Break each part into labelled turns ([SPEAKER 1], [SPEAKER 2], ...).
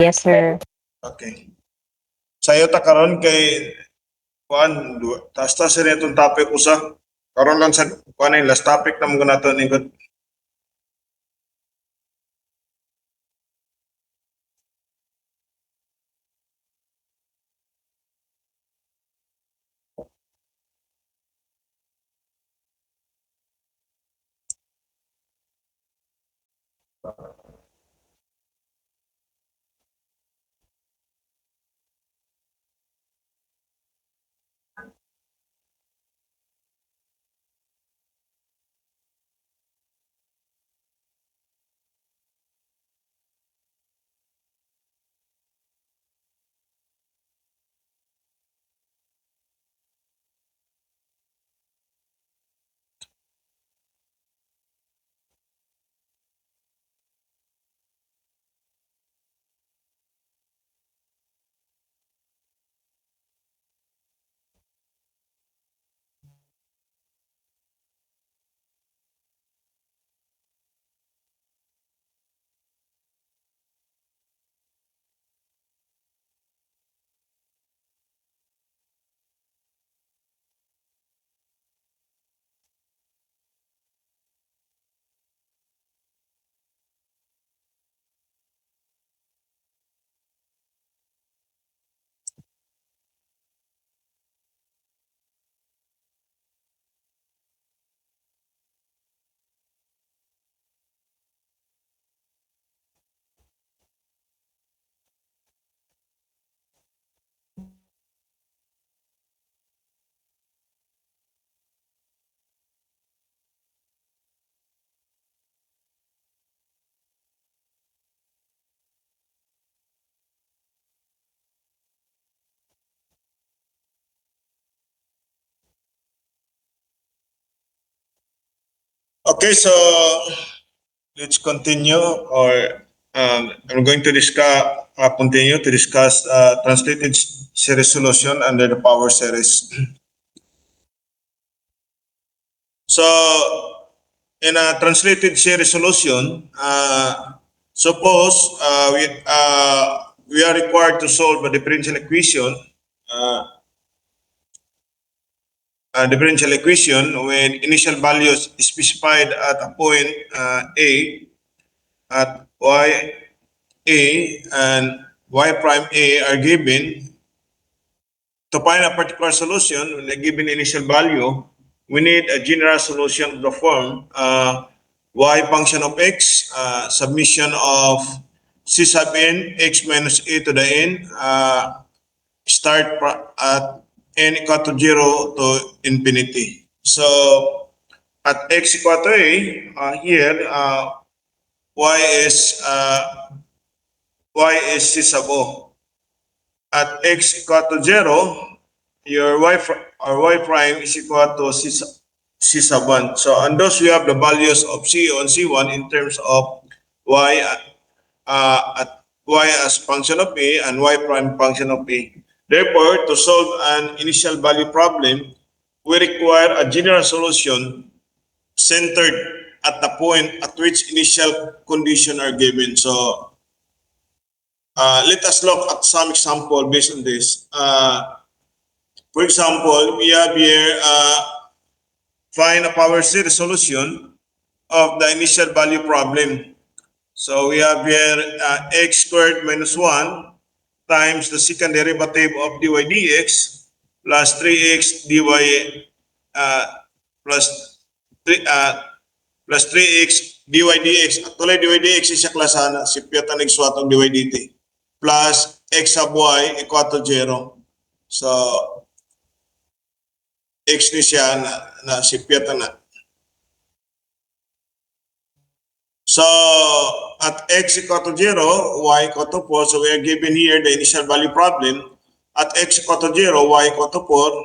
[SPEAKER 1] Yes, sir.
[SPEAKER 2] Okay. Sayo ta karon kay kuan tas sa itong topic usa. Karon lang sa kuan yung last topic na mga nato ni good. Okay, so let's continue or I'm going to discuss continue to discuss translated series solution under the power series. So in a translated series solution, suppose we are required to solve a differential equation. Differential equation when initial values specified at a point A at y A and y prime A are given. To find a particular solution when a given initial value, we need a general solution of the form y function of x, submission of c sub n, x minus a to the n, at n equal to 0 to infinity. So at x equal to a, here y is c sub o. At x equal to 0, your y prime is equal to c sub 1. So on those we have the values of c on c1 in terms of y at y as function of a and y prime function of a. Therefore, to solve an initial value problem, we require a general solution centered at the point at which initial conditions are given. So let us look at some example based on this. For example, we have here find a power series solution of the initial value problem. So we have here x squared minus 1 times the second derivative of dy dx plus 3x dy plus 3 plus 3x dy dx. Actually, dy dx is klasan si piyata nagsuwatong dy dt plus x sub y equal to 0. So x ni siya na si piyata na. So at x equal to 0, y equal to 4. So we are given here the initial value problem. At x equal to 0, y equal to 4.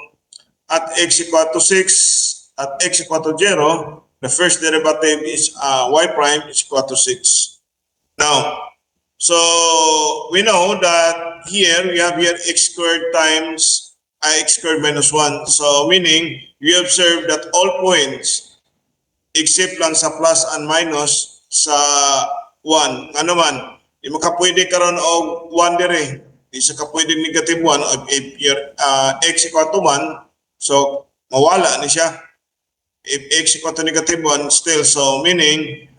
[SPEAKER 2] At x equal to 6, at x equal to 0, the first derivative is y prime is equal to 6. Now, so we know that here we have here x squared times x squared minus 1. So meaning we observe that all points except lang sa plus and minus sa 1. Ano man, Di makapwede karon og 1 dire. Isa ka pwede negative 1 if your x equal to 1, so mawala ni siya. If x equal to negative 1 still, so meaning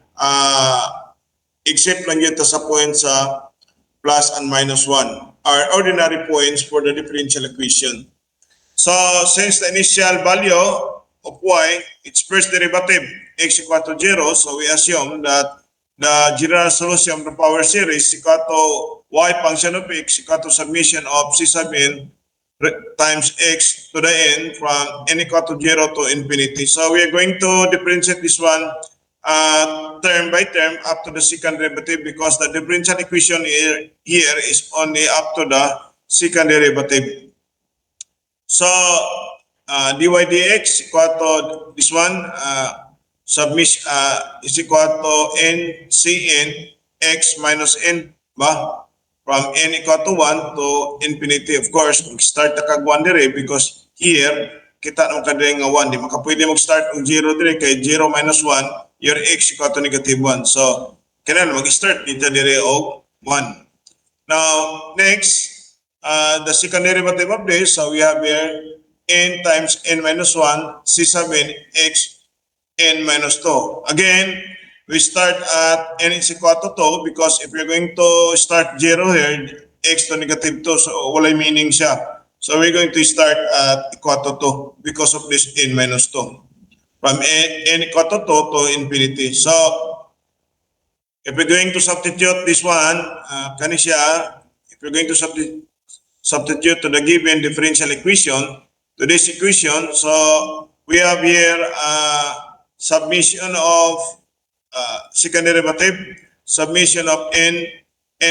[SPEAKER 2] except lang yun sa point sa plus and minus 1 are ordinary points for the differential equation. So since the initial value of y, its first derivative, x equal to 0, so we assume that the general solution of the power series equal to y function of x equal to summation of c sub n times x to the n from n equal to 0 to infinity. So we are going to differentiate this one term by term up to the second derivative because the differential equation here is only up to the second derivative. So dy dx equal to this one is equal to n cn x minus n ba? From n equal to 1 to infinity. Of course, mag-start na kag 1 dire because here kita nung kadire nga 1. Di makapwede mag-start og 0 dire kay 0 minus 1 your x equal to negative 1. So kailangan mag-start dito dire og 1. Now next, the second derivative of this, so we have here n times n minus 1 c sub n x n minus 2. Again, we start at n is equal to 2 because if you're going to start 0 here, x to negative 2, so wala meaning siya. So we're going to start at equal to 2 because of this n minus 2. From n equal to 2 to infinity. So if we're going to substitute this one, kani siya, if you're going to substitute to the given differential equation, to this equation, so we have here submission of second derivative, submission of n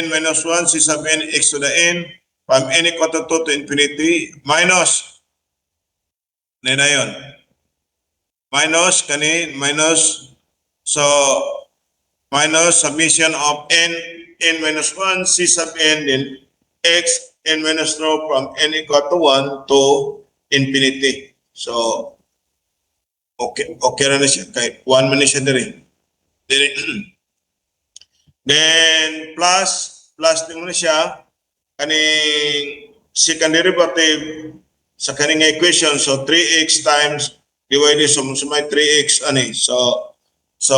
[SPEAKER 2] minus 1 c sub n x to the n from n equal to 2 to infinity minus na yun. Minus kani minus, so minus submission of n minus 1 c sub n then x n minus 2 from n equal to 1 to infinity. So okay na siya kay 1 man siya dire. Then plus din mo na siya kaning second derivative sa kaning equation, so 3x times divided sa may 3x ani, so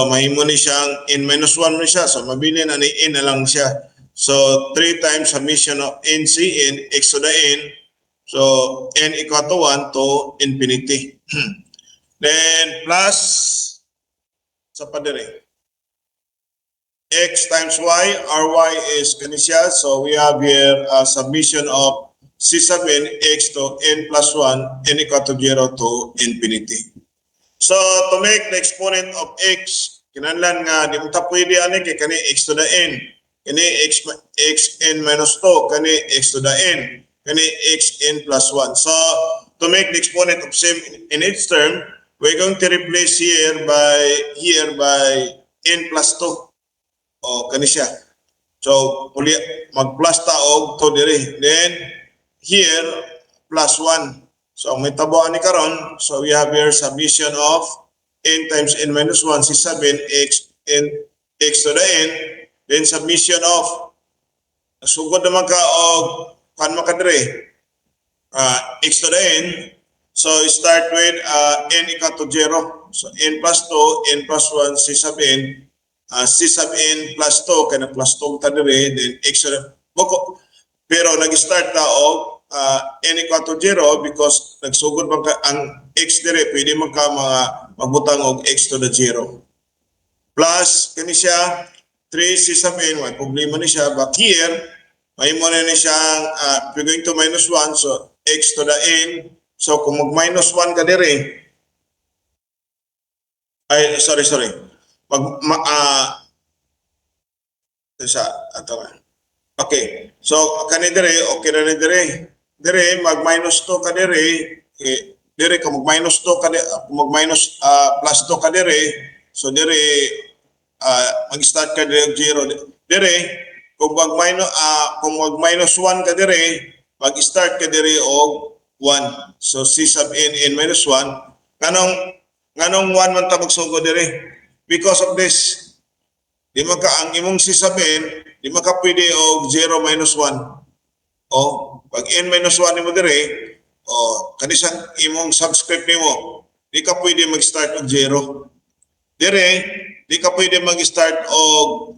[SPEAKER 2] mahimo ni siyang n minus 1 mo siya, so mabili na ni n na lang siya, so 3 times summation of n c n x to the n, so n equal to 1 to infinity. Then plus sa padere x times y, our y is kanisya, so we have here a submission of c sub n x to n plus 1 n equal to 0 to infinity. So to make the exponent of x, kinahanglan nga di mo ta pwede ani kay kani x to the n, kani x n minus 2, kani x to the n, kani x n plus 1. So to make the exponent of same in its term, we're going to replace here by n plus 2. O kani siya. So mag-plus ta og 2 diri. Then here plus 1. So may tabuan ni karon, so we have here submission of n times n minus 1 c sub n x to the n, then submission of sugod naman ka og kan makadre x to the n. So start with n equal to 0. So n plus 2, n plus 1 c sub n, c sub n plus 2 kana plus 2 ta dire, then x boko, pero nag-start ta og n equal to 0 because nagsugod man ka ang x dire, pwede man ka mga magbutang og x to the 0 plus kani siya 3 c sub n, may problema ni siya, but here may mo na ni siyang we're going to minus 1, so x to the n. So kung mag minus 1 ka dire, ay sorry okay, so kani dire okay na ni dire mag minus 2 ka dire, dire ka mag minus 2 ka mag minus plus 2 ka dire, so dire mag-start ka dire 0 dire, kung mag minus 1 ka dire, mag-start ka dire og 1, so c sub n minus 1, nganong 1 man ta magsugod dire because of this di man ka ang imong C sub n, di man ka pwede og 0 minus 1. O, pag n minus 1 nimo dire, o kanisang imong subscript nimo, di ka pwede mag-start og 0. Dire, di ka pwede mag-start og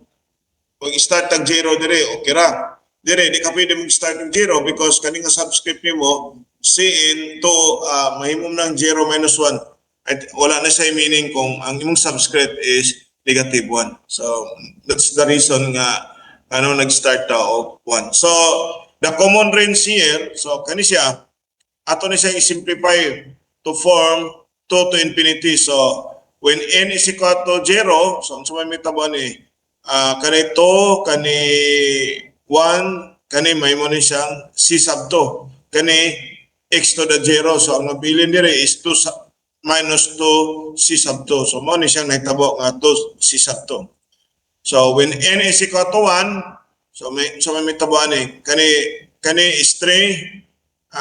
[SPEAKER 2] mag-start og 0 dire, okay ra. Dire, di ka pwede mag-start og 0 because kaning nga subscript nimo Cn to mahimom ng 0 minus 1. At wala na siya meaning kung ang imong subscript is negative 1. So that's the reason nga nag-start ta og 1. So the common range here, so kani siya ato na siya i-simplify to form 2 to infinity. So when n is equal to 0, so ang sumay mitabo ni kani 2, kani 1, kani may mo ni siyang c sub 2, kani x to the 0. So ang nabilin dire is 2 minus 2 c sub 2. So mo ni siyang nahitabo nga 2 c sub 2. So when n is equal to 1, so may mitabo ani kani is 3,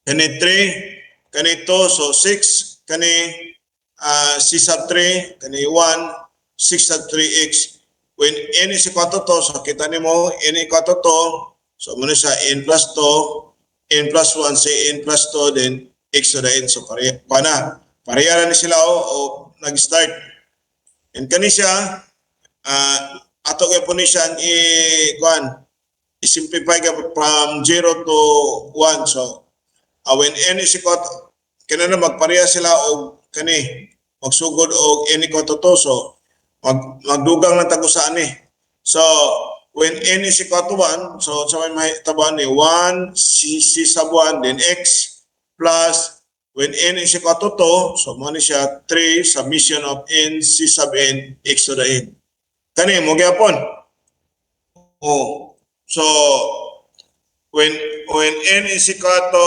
[SPEAKER 2] kani 3, kani 2, so 6, kani c sub 3, kani 1, 6 sub 3x. When n is equal to 2, so kita nimo n equal to 2, so muna siya n plus 2, n plus 1, say n plus 2, then x to the n. So pareha na sila o nag-start. And kani siya, ato kayo po ni siya i-simplify ka from 0 to 1. So when n is equal to, kaya na magpareha sila o kani, magsugod o n equal to 2. So magdugang ng tagusaan ni. So when n is equal to 1, so sa may tabuan ni 1 c sub 1, then x plus when n is equal to 2, so mo ni siya 3 submission of n c sub n x to the n. Kani mo gyapon. Oh. So when n is equal to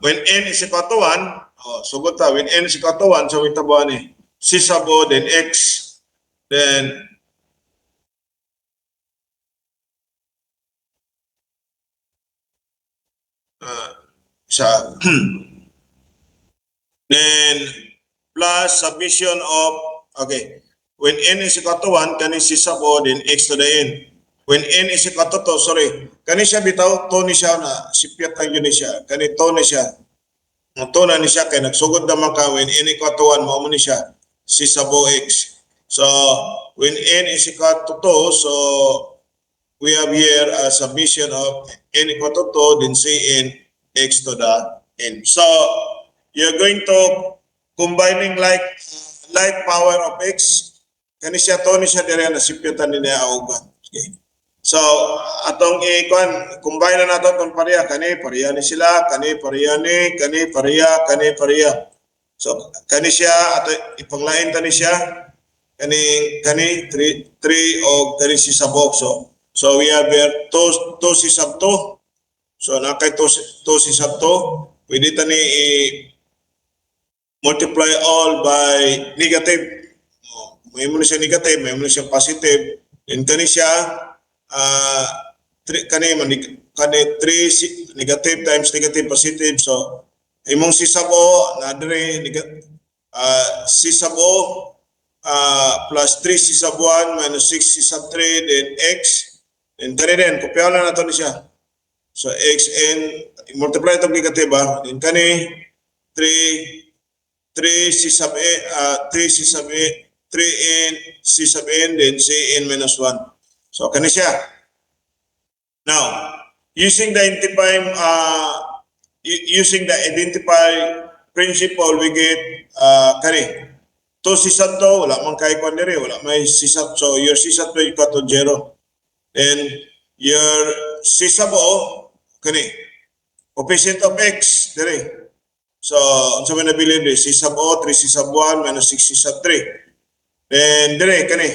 [SPEAKER 2] when n is equal to 1, sugot ta when n is equal to 1, so may tabuan ni c sub o, then x, then then plus submission of, okay, when n is equal to 1, kani c sub o, then x to the n. When n is equal to 2, sorry, kani siya bitaw, to ni siya na, sipyat lang yun ni siya, kani to ni siya, to na ni siya, kaya nagsugod naman ka, when n equal to 1, mao ni siya, c sub o x. So, when n is equal to 2, so, we have here a submission of n equal to 2, then Cn x to the n. So, you're going to combining like power of x. Kani siya to ni siya dire na sipyatan ni niya augan. Okay. So, atong combine na nato itong pareha. Kani pareha ni sila, kani pareha ni, kani pareha, kani pareha. So, kani siya, ato ipanglain ta ni siya, kani 3 o kani si sabok. So we have here 2 si sub 2. So nakay 2 si sub 2. Pwede tani multiply all by negative. May mo na siya negative, may mo na siya positive. Then kani siya kani 3 negative times negative positive. So imong si sub o na dire si sub o plus 3 si sub 1 minus 6 si sub 3, then x. And kani din, kopyaw na nato ni siya. So xn, multiply itong negative ba? Then kani 3 c sub a, 3 c sub a, 3n c sub n, then cn minus 1. So kani siya. Now, using the identify principle, we get kani 2 c sub 2, wala man kay kwan dire, wala may c sub, so your c sub 2 equal to 0. Then your c sub o, kani, coefficient of x, dire. So, sa may nabilin dire, c sub o, 3 c sub 1 minus 6 c sub 3. Then, dire, kani,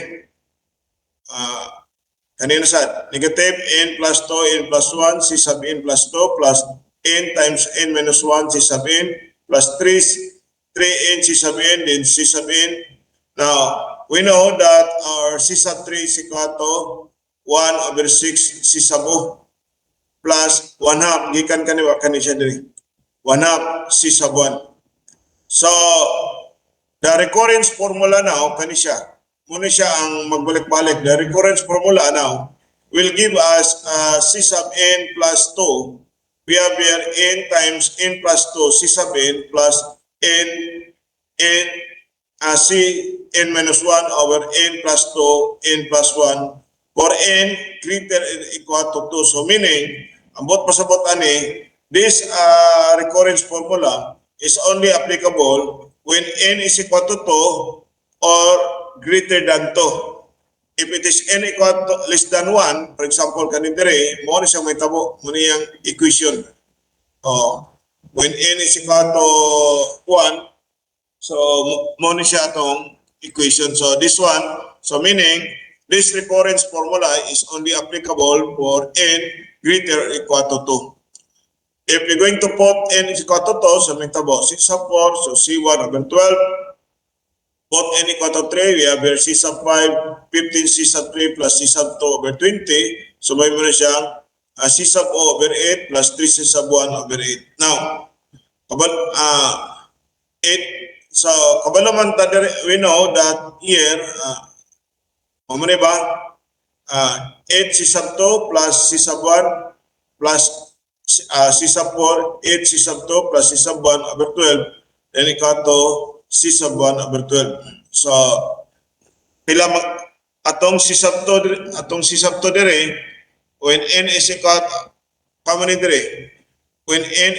[SPEAKER 2] kanina sa negative n plus 2, n plus 1, c sub n plus 2, plus n times n minus 1, c sub n, plus 3n c sub n, then c sub n. Now, we know that our c sub 3 is equal to 1 over 6 c sub o plus 1 half, gikan kani siya diri. 1 half c sub 1. So, The recurrence formula now, kani siya. Muna siya ang magbalik-balik. The recurrence formula now will give us C sub n plus 2. We have here n times n plus 2, C sub n plus n C n minus 1 over n plus 2, n plus 1 for n greater or equal to 2. So meaning, ang bot pasabot ani, this recurrence formula is only applicable when n is equal to 2 or greater than 2. If it is n equal to less than 1, for example, kanin dire, mo ni siya may tabo, mo ni yung equation. When n is equal to 1, so mo ni siya atong equation. So this one, so meaning, this recurrence formula is only applicable for n greater or equal to 2. If we're going to put n is equal to 2, so may tabo 6 sub 4, so C1 over 12. Put n equal to 3, we have here C sub 5, 15 C sub 3 plus C sub 2 over 20. So may muna siyang C sub O over 8 plus 3 C sub 1 over 8. Now, so kabalaman we know that here, mamuni ba? 8 C sub 2 plus C sub 1 plus C sub 4, 8 C sub 2 plus C sub 1 over 12, then equal to C sub 1 over 12. So, pila atong C sub 2 dire, when n is equal, pamani dire, when n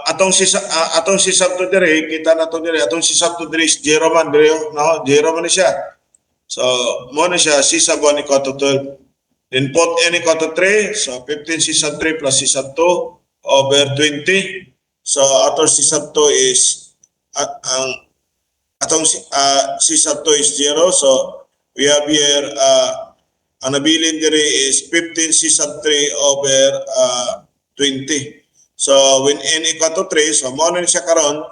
[SPEAKER 2] atong si sub 2 dire, kita na to dire, atong si sub 2 dire is 0 man dire, no? 0 man siya. So, mo na siya, C sub 1 equal to 12. Then put n equal to 3, so 15 C sub 3 plus C sub 2 over 20. So, atong C sub 2 is, atong C sub 2 is 0. So, we have here, ang nabilin dire is 15 C sub 3 over 20. So, when n equal to 3, so mo na siya karon,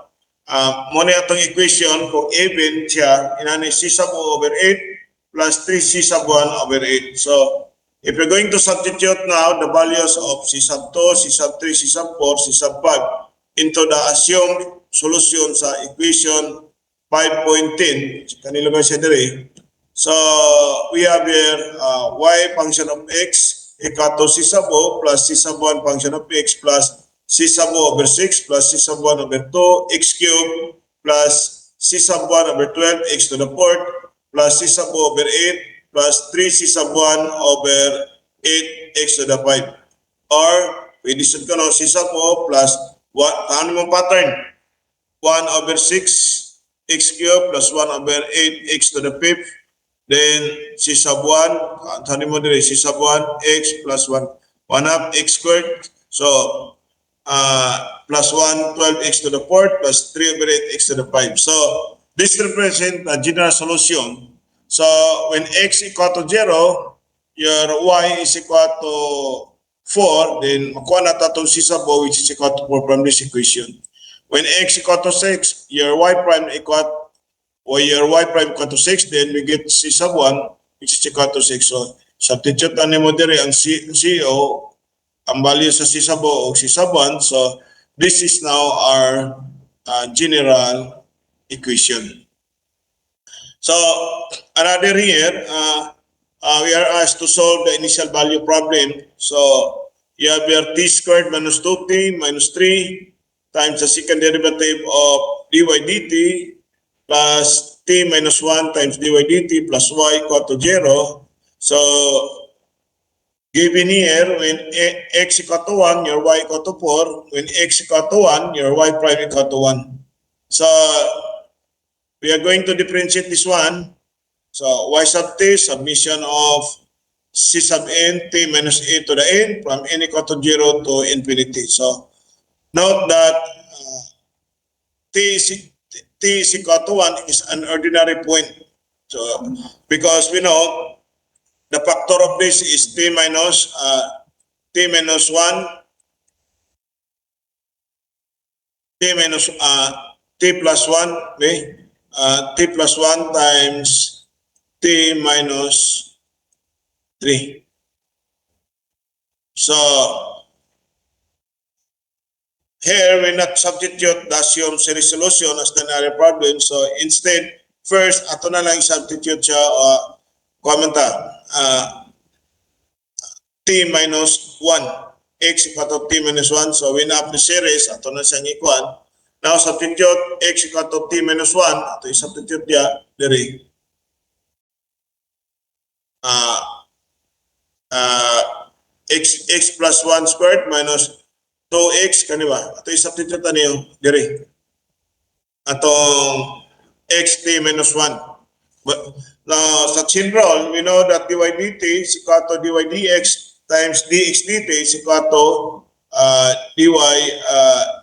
[SPEAKER 2] mo na itong equation kung even siya, inani C sub O over 8 plus 3 C sub 1 over 8. So, if you're going to substitute now the values of C sub 2, C sub 3, C sub 4, C sub 5 into the assumed solution sa equation 5.10, kanila ba siya dire? So, we have here y function of x equal to C sub O plus C sub 1 function of x plus C sub O over 6 plus C sub 1 over 2 x cubed plus C sub 1 over 12 x to the 4th plus C sub O over 8 plus 3 C sub 1 over 8 x to the 5. Or, pwede sud ka no, C sub O plus, ano mong pattern? 1 over 6 x cubed plus 1 over 8 x to the 5th. Then, C sub 1, tani mo dire, C sub 1 x plus 1 half x squared. So, plus 1, 12x to the 4th plus 3 over 8x to the 5. So, this represents a general solution. So, when x equal to 0, your y is equal to 4, then makuha na tatong C sub O which is equal to 4 from this equation. When x equal to 6, your y prime equal to 6, then we get C sub 1 which is equal to 6. So, substitute na mo dire ang CO, ang value sa C sub O o C sub 1. So, this is now our general equation. So, another here, we are asked to solve the initial value problem. So, you have your t squared minus 2t minus 3 times the second derivative of dy dt plus t minus 1 times dy dt plus y equal to 0. So, given here, when x equal to 1, your y equal to 4. When x equal to 1, your y prime equal to 1. So, we are going to differentiate this one. So, y sub t, submission of c sub n, t minus a to the n, from n equal to 0 to infinity. So, note that t is equal to 1 is an ordinary point. So, because we know, the factor of this is t minus 1, t plus 1, okay? T plus 1 times t minus 3. So, here we not substitute the assumed series solution as the narrow problem. So, instead, first, ato na lang substitute siya komenta. T minus 1. X equal to T minus 1. So, win up the series. Ato na siyang ikuan. Now, substitute X equal to T minus 1. Ato i-substitute niya. Diri. X plus 1 squared minus 2x kaniba. Ato i-substitute niyo diri. Atong xt minus 1. But now sa chain rule, we know that dy dt is equal to dy dx times dx dt is equal to dy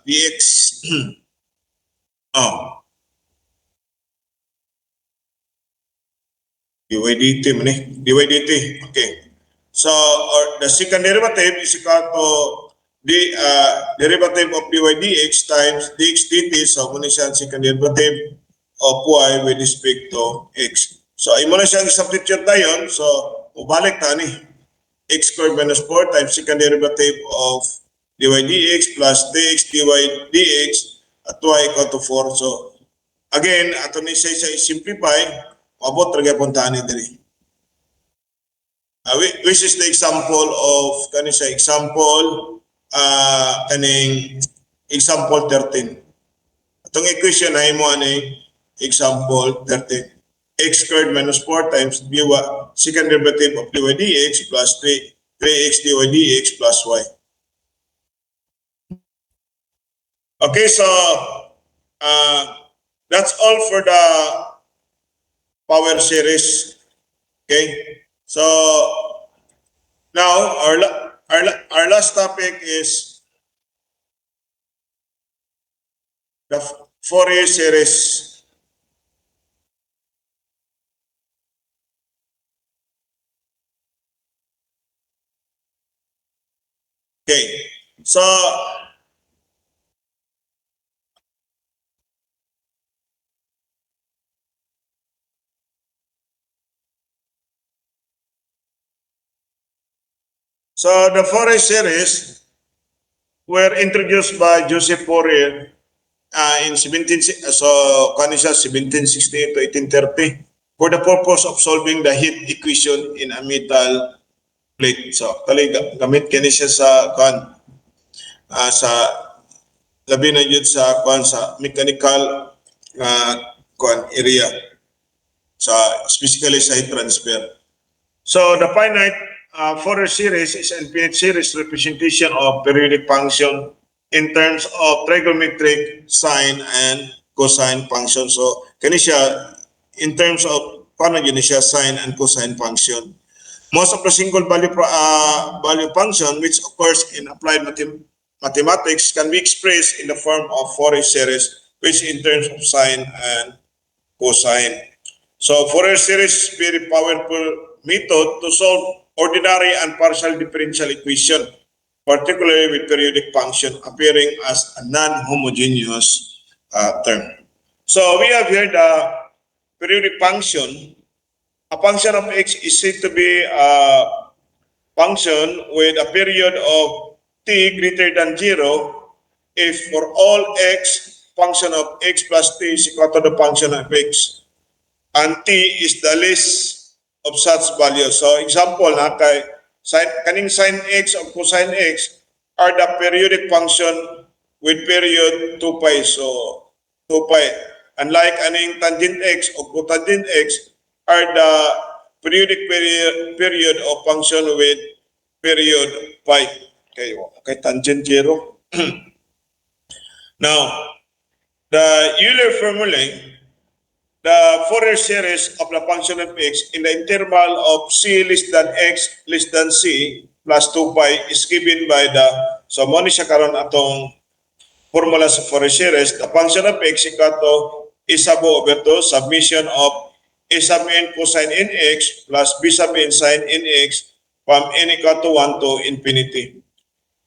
[SPEAKER 2] dx. dy dt man eh. dy dt. Okay. So the second derivative is equal to the derivative of dy dx times dx dt. So muna siya second derivative of y with respect to x. So imo na siyang substitute tayo. So ubalik ta ni x squared minus 4 times second derivative of dy dx plus dx dy dx at y equal to 4. So again, ato ni siya simplify, abot ra gyapon ta ni diri. Which is the example of kaning sa example kaning example 13. Atong equation na imo ani example 13. X squared minus 4 times dy second derivative of dy dx plus 3x dy dx plus y. Okay, so that's all for the power series. Okay, so now our last topic is the Fourier series. Okay, so the Fourier series were introduced by Joseph Fourier in 1768 to 1830 for the purpose of solving the heat equation in a metal plate. So actually gamit kini siya sa sa labi na yun sa sa mechanical area sa specifically sa heat transfer. So the finite Fourier series is an infinite series representation of periodic function in terms of trigonometric sine and cosine function. So kani siya in terms of paano yun siya sine and cosine function. Most of the single value function which occurs in applied mathematics can be expressed in the form of Fourier series, which in terms of sine and cosine. So Fourier series is a very powerful method to solve ordinary and partial differential equation, particularly with periodic function appearing as a non-homogeneous term. So we have here the periodic function. A function of x is said to be a function with a period of t greater than 0 if for all x, function of x plus t is equal to the function of x and t is the least of such value. So example na kay kaning sin x o cosine x are the periodic function with period 2 pi. So 2 pi. Unlike aning tangent x o cotangent x are the periodic period of function with period pi. Okay, tangent 0. Now, the Euler formulae, the Fourier series of the function of x in the interval of c less than x less than c plus 2 pi is given by the, so muna siya karon atong formula sa Fourier series. The function of x equal to a sub over 2 submission of a sub n cosine nx plus b sub n sine nx from n equal to 1 to infinity,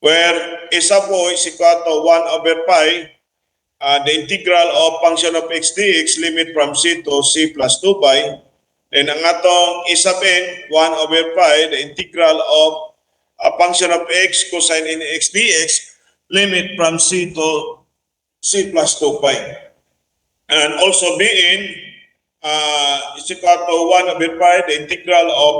[SPEAKER 2] where a sub o is equal to 1 over pi, the integral of function of x dx limit from c to c plus 2 pi, Then ang atong isabin, 1 over pi, the integral of a function of x cosine in x dx, limit from c to c plus 2 pi. And also being is equal to 1 over pi, the integral of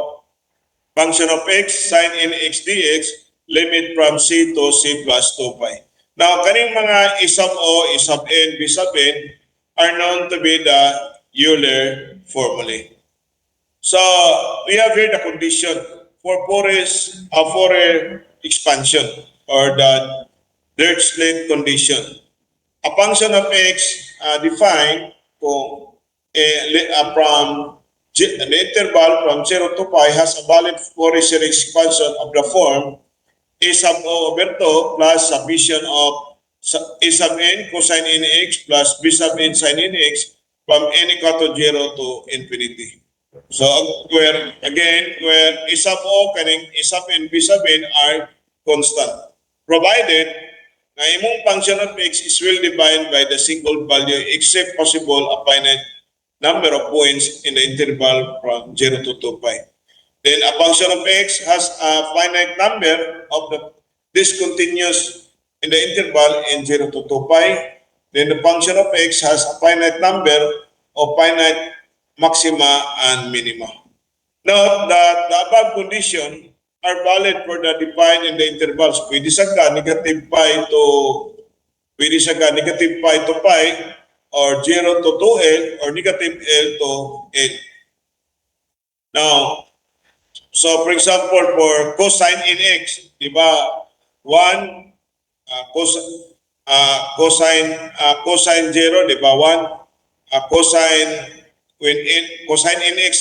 [SPEAKER 2] function of x sine in x dx, limit from c to c plus 2 pi. Now, kaning mga isab o, isab n, bisab n are known to be the Euler formulae. So, we have here the condition for Fourier expansion or the Dirichlet condition. A function of x defined from the interval from 0 to pi has a valid Fourier series expansion of the form a sub o over 2 plus summation of a sub n cosine n x plus b sub n sin n x from n equal to 0 to infinity. So where a sub o kaning a sub n b sub n are constant, provided na imong function of x is well defined by the single value except possible a finite number of points in the interval from 0 to 2 pi. Then a function of x has a finite number of the discontinuous in the interval in 0 to 2 pi. Then the function of x has a finite number of finite maxima and minima. Note that the above conditions are valid for the defined in the intervals. Pwede sa ka negative pi to pi or 0 to 2L or negative L to L. Now, so for example, for cosine in x, di ba, 1 cosine 0, di ba, 1 cosine in x,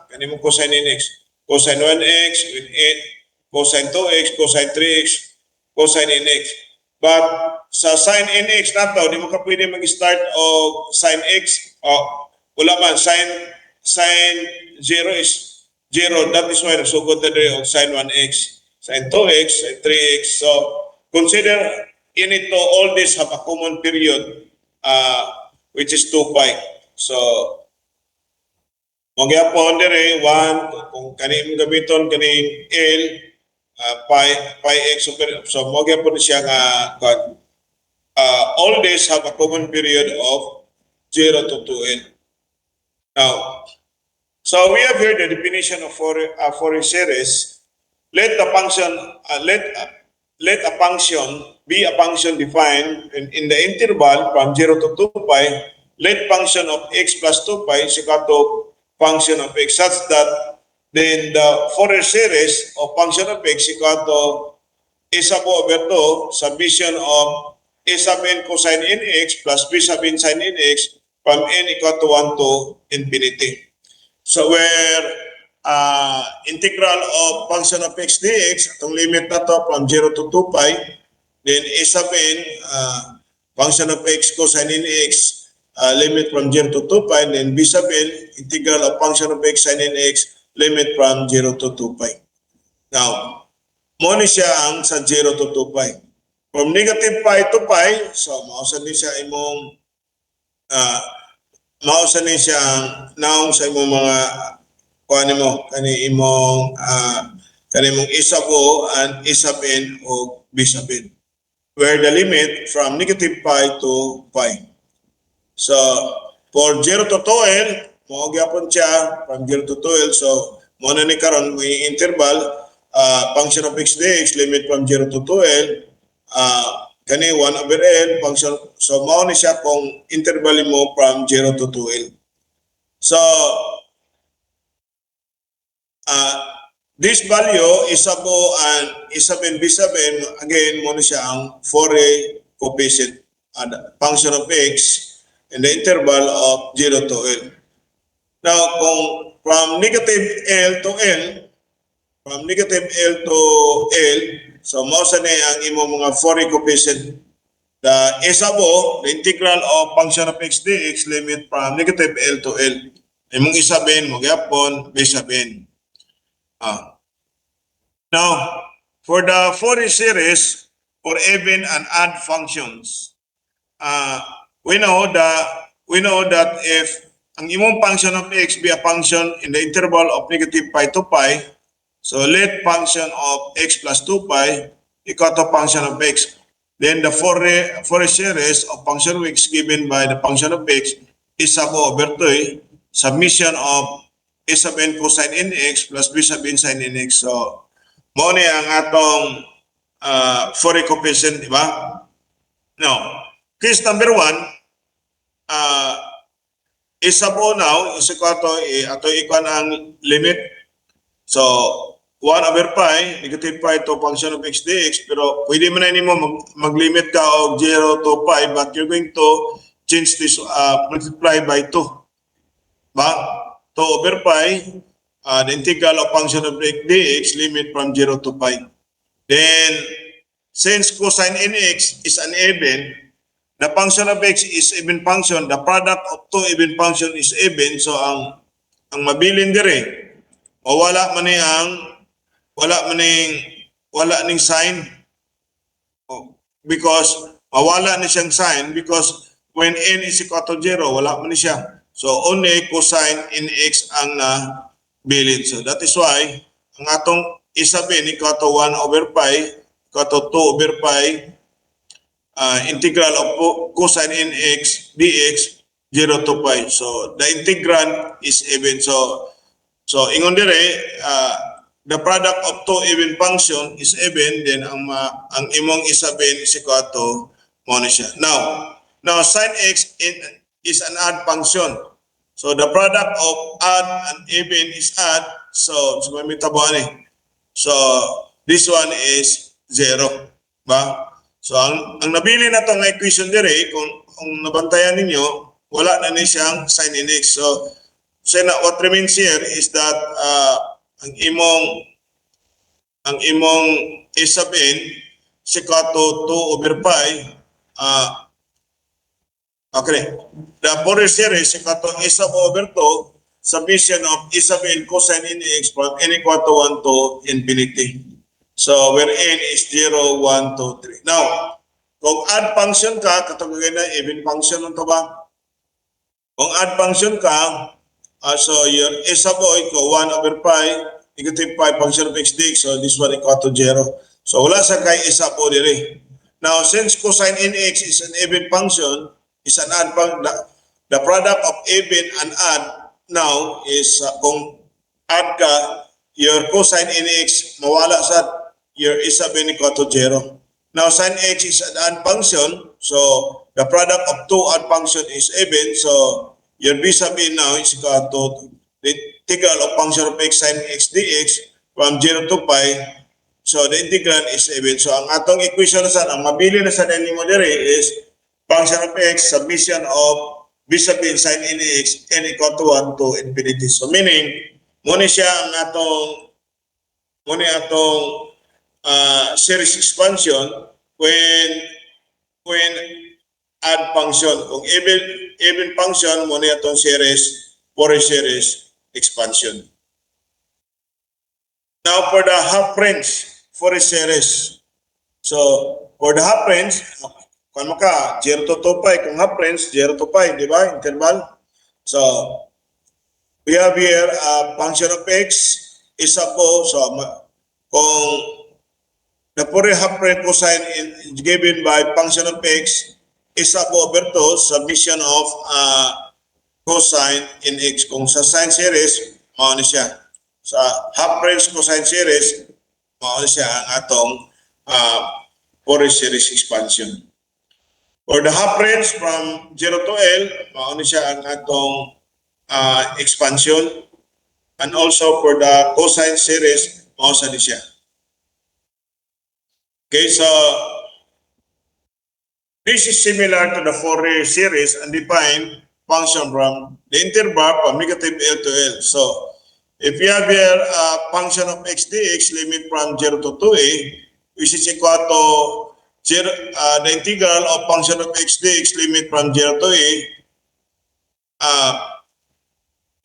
[SPEAKER 2] kanimo cosine in x, cosine 1x with 8, cosine 2x, cosine 3x, cosine in x. But sa sine in x nato, di mo ka pwede mag-start o sine x, wala man, sine 0 is 0, that is why nasugod na rin of sine 1x, sine 2x, sine 3x. So, consider you need to all this have a common period, which is 2 pi. So, magyapon dire 1, kung kaning gamiton kaning L, pi x super, so magyapon siya nga, all this have a common period of 0 to 2L. Now, so we have here the definition of Fourier series. Let the function let a function be a function defined in the interval from 0 to 2 pi. Let function of x plus 2 pi is equal to function of x such that then the Fourier series of function of x equal to a sub over 2 summation of a sub n cosine n x plus b sub n sin n x from n equal to 1 to infinity. So where integral of function of x dx, itong limit na to from 0 to 2 pi, then a sub n, function of x cosine n x, limit from 0 to 2 pi, then b sub n, integral of function of x sin n x, limit from 0 to 2 pi. Now, mo ni siya ang sa 0 to 2 pi. From negative pi to pi, so mausan ni siya imong mausan ni siya naong sa imong mga kuan mo kani imong kanimong isab o and isab n o b sub n, where the limit from negative pi to pi. So for 0 to 2L, mo gyapon siya from 0 to 2L, so mo na ni karon may interval function of x dx limit from 0 to 2L, kani 1 over L function, so mao ni siya kung interval mo from 0 to 2L. So this value is sub and is sub n b sub n, again mo ni siya ang Fourier coefficient function of x in the interval of 0 to L. Now kung from negative L to L, from negative L to L, so mao sa ni ang imong mga Fourier coefficient. The isabo, the integral of function of x dx limit from negative L to L. Imong isabin mo gyapon b sub n. Now, for the Fourier series for even and odd functions, we know that if ang imong function of x be a function in the interval of negative pi to pi. So let function of x plus 2 pi equal to function of x. Then the Fourier series of function of x given by the function of x is sub over 2 summation of a sub n cosine nx plus b sub n sin nx. So mo ni ang atong Fourier coefficient, di ba? Now, case number 1, is sub o now is equal to ato ikuan ang limit. So 1 over pi, negative pi to function of x dx, pero pwede mo na nimo mag-limit ka og 0 to pi, but you're going to change this, multiply by 2. Ba? 2 over pi, the integral of function of x dx, limit from 0 to pi. Then, since cosine nx is an even, the function of x is even function, the product of two even function is even, so ang mabilin dire, o wala ning sign, because mawala ni siyang sign because when n is equal to 0, wala man ni siya. So only cosine nx ang nabilin. So that is why ang atong isabin equal to 1 over pi equal to 2 over pi integral of cosine nx dx 0 to pi. So the integrand is even. So ingon dire, the product of two even function is even, then ang imong isabin is equal to mo ni siya. Now sin x is an odd function. So the product of odd and even is odd. So may tabuan ni. So this one is 0, ba? So ang nabili na tong equation dire, kung nabantayan ninyo, wala na ni siyang sin nx. So what remains here is that ang imong isabin si equal to 2 over pi, okay, the Fourier series is equal to a sub over 2 summation of isabin cosine nx from n equal to 1 to infinity. So where n is 0, 1, 2, 3. Now, kung add function ka, katulad na even function nito ba? Kung add function ka, so your a sub o equal 1 over pi, negative pi function of x dx, so this one equal to 0. So wala sa kay a sub o dire. Now, since cosine nx is an even function, is an odd function, the product of even and odd now is kung add ka, your cosine nx mawala sa your a sub n equal to 0. Now, sin x is an odd function, so the product of two odd function is even, so your b sub n now is equal to the integral of function of x sin x dx from 0 to pi. So the integrand is even. So ang atong equation na sa, ang mabili na sa nimo dire is function of x submission of b sub n sin nx n equal to 1 to infinity. So meaning, muna siya ang atong series expansion when add function. Kung even function, muna itong series, Fourier series expansion. Now for the half range Fourier series. So for the half range, kung maka 0 to 2 pi, kung half range 0 to pi, di ba? Interval. So we have here a function of x is po, so kung the Fourier half range cosine is given by function of x is over 2 submission of cosine in x. Kung sa sine series, mao ni siya. Sa half range cosine series, mao ni siya ang atong Fourier series expansion. For the half range from 0 to L, mao ni siya ang atong expansion. And also for the cosine series, mao sa ni siya. Okay, so this is similar to the Fourier series and define function from the interval from negative L to L. So if you have here a function of x dx limit from 0 to 2a, which is equal to 0, the integral of function of x dx limit from 0 to a,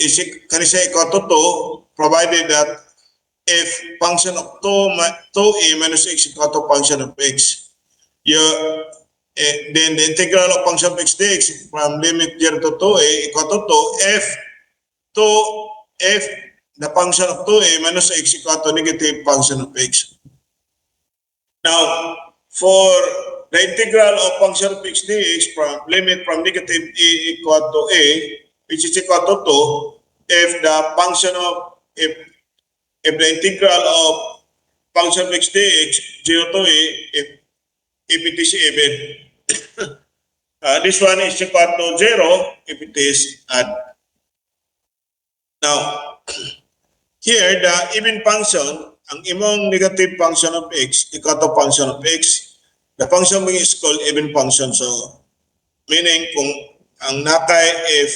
[SPEAKER 2] is equal to 2, provided that if function of 2a minus x equal to function of x, then the integral of function of x dx from limit 0 to 2a equal to 2 f 2 f the function of 2a minus x equal to negative function of x. Now, for the integral of function of x dx from limit from negative a equal to a, which is equal to 2, if the function of if the integral of function of x dx 0 to a, if it is even, this one is equal to 0 if it is odd. Now, here the even function, ang imong negative function of x equal to function of x, the function mo is called even function. So, meaning kung ang nakay if